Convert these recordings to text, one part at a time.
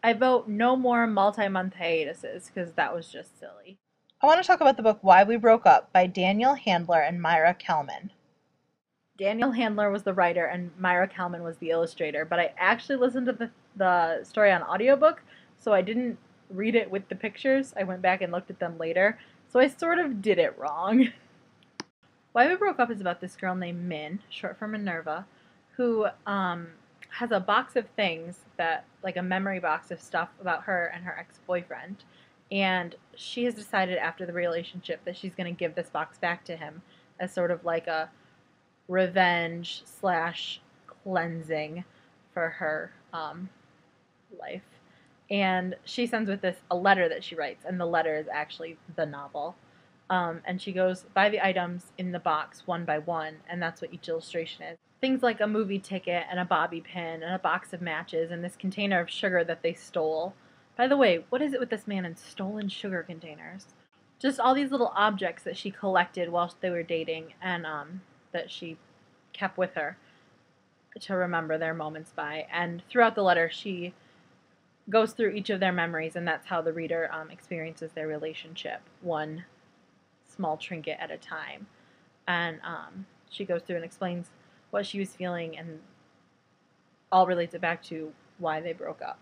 I vote no more multi-month hiatuses because that was just silly. I want to talk about the book Why We Broke Up by Daniel Handler and Myra Kelman. Daniel Handler was the writer and Myra Kalman was the illustrator, but I actually listened to the story on audiobook, so I didn't read it with the pictures. I went back and looked at them later, so I sort of did it wrong. Why We Broke Up is about this girl named Min, short for Minerva, who has a box of things that, like a memory box of stuff about her and her ex boyfriend. And she has decided after the relationship that she's going to give this box back to him as sort of like a revenge slash cleansing for her life. And she sends with this a letter that she writes, and the letter is actually the novel. And she goes by the items in the box one by one, and that's what each illustration is. Things like a movie ticket and a bobby pin and a box of matches and this container of sugar that they stole. By the way, what is it with this man and stolen sugar containers? Just all these little objects that she collected while they were dating and that she kept with her to remember their moments by. And throughout the letter, she goes through each of their memories, and that's how the reader experiences their relationship, one small trinket at a time. And she goes through and explains what she was feeling and all relates it back to why they broke up.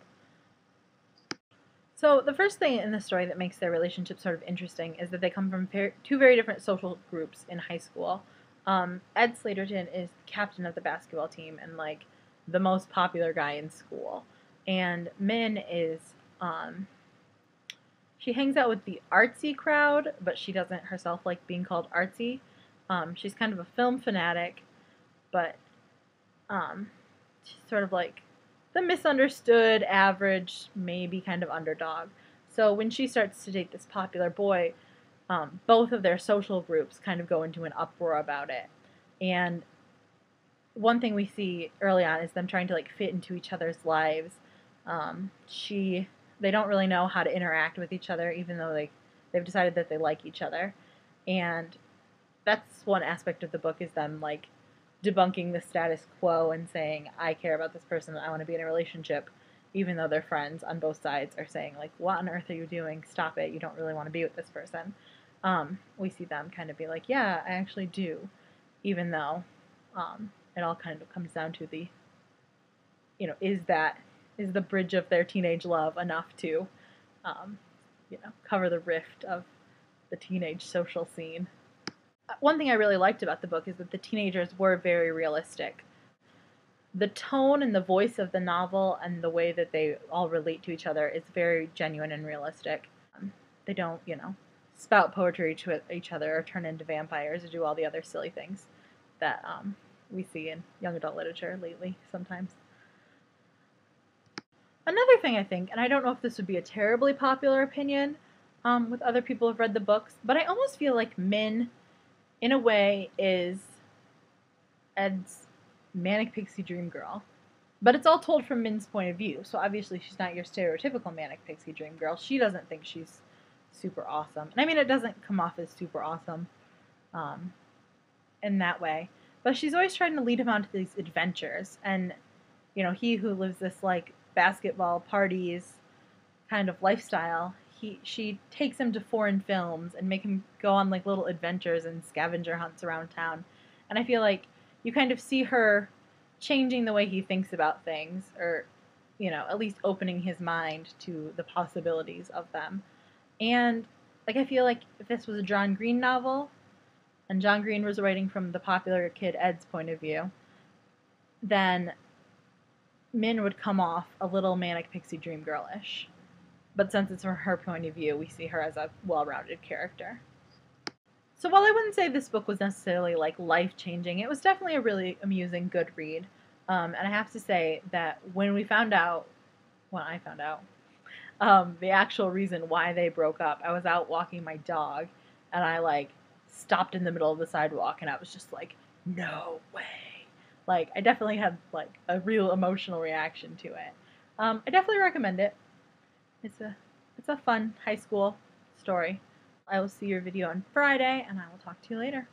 So the first thing in the story that makes their relationship sort of interesting is that they come from two very different social groups in high school. Ed Slaterton is captain of the basketball team and like the most popular guy in school. And Min is, she hangs out with the artsy crowd, but she doesn't herself like being called artsy. She's kind of a film fanatic, but she's sort of like the misunderstood, average, maybe kind of underdog. So when she starts to date this popular boy, both of their social groups kind of go into an uproar about it. And one thing we see early on is them trying to like fit into each other's lives. They don't really know how to interact with each other, even though they've decided that they like each other. And that's one aspect of the book is them like debunking the status quo and saying, I care about this person, I want to be in a relationship, even though their friends on both sides are saying, like, what on earth are you doing? Stop it. You don't really want to be with this person. We see them kind of be like, yeah, I actually do, even though it all kind of comes down to the, is the bridge of their teenage love enough to, cover the rift of the teenage social scene. One thing I really liked about the book is that the teenagers were very realistic. The tone and the voice of the novel and the way that they all relate to each other is very genuine and realistic. They don't, spout poetry to each other or turn into vampires or do all the other silly things that we see in young adult literature lately sometimes. Another thing I think, and I don't know if this would be a terribly popular opinion with other people who've read the books, but I almost feel like Min, in a way, is Ed's manic pixie dream girl. But it's all told from Min's point of view, so obviously she's not your stereotypical manic pixie dream girl. She doesn't think she's super awesome. And I mean, it doesn't come off as super awesome in that way. But she's always trying to lead him onto these adventures. And, he who lives this, like, basketball parties kind of lifestyle, she takes him to foreign films and make him go on like little adventures and scavenger hunts around town. And I feel like you kind of see her changing the way he thinks about things, or at least opening his mind to the possibilities of them. And like I feel like if this was a John Green novel and John Green was writing from the popular kid Ed's point of view, then Min would come off a little manic pixie dream girlish. But since it's from her point of view, we see her as a well-rounded character. So while I wouldn't say this book was necessarily like life-changing, it was definitely a really amusing, good read. And I have to say that when I found out the actual reason why they broke up, I was out walking my dog, and I like stopped in the middle of the sidewalk, and I was just like, no way. Like, I definitely had like a real emotional reaction to it. I definitely recommend it. It's a fun high school story. I will see your video on Friday, and I will talk to you later.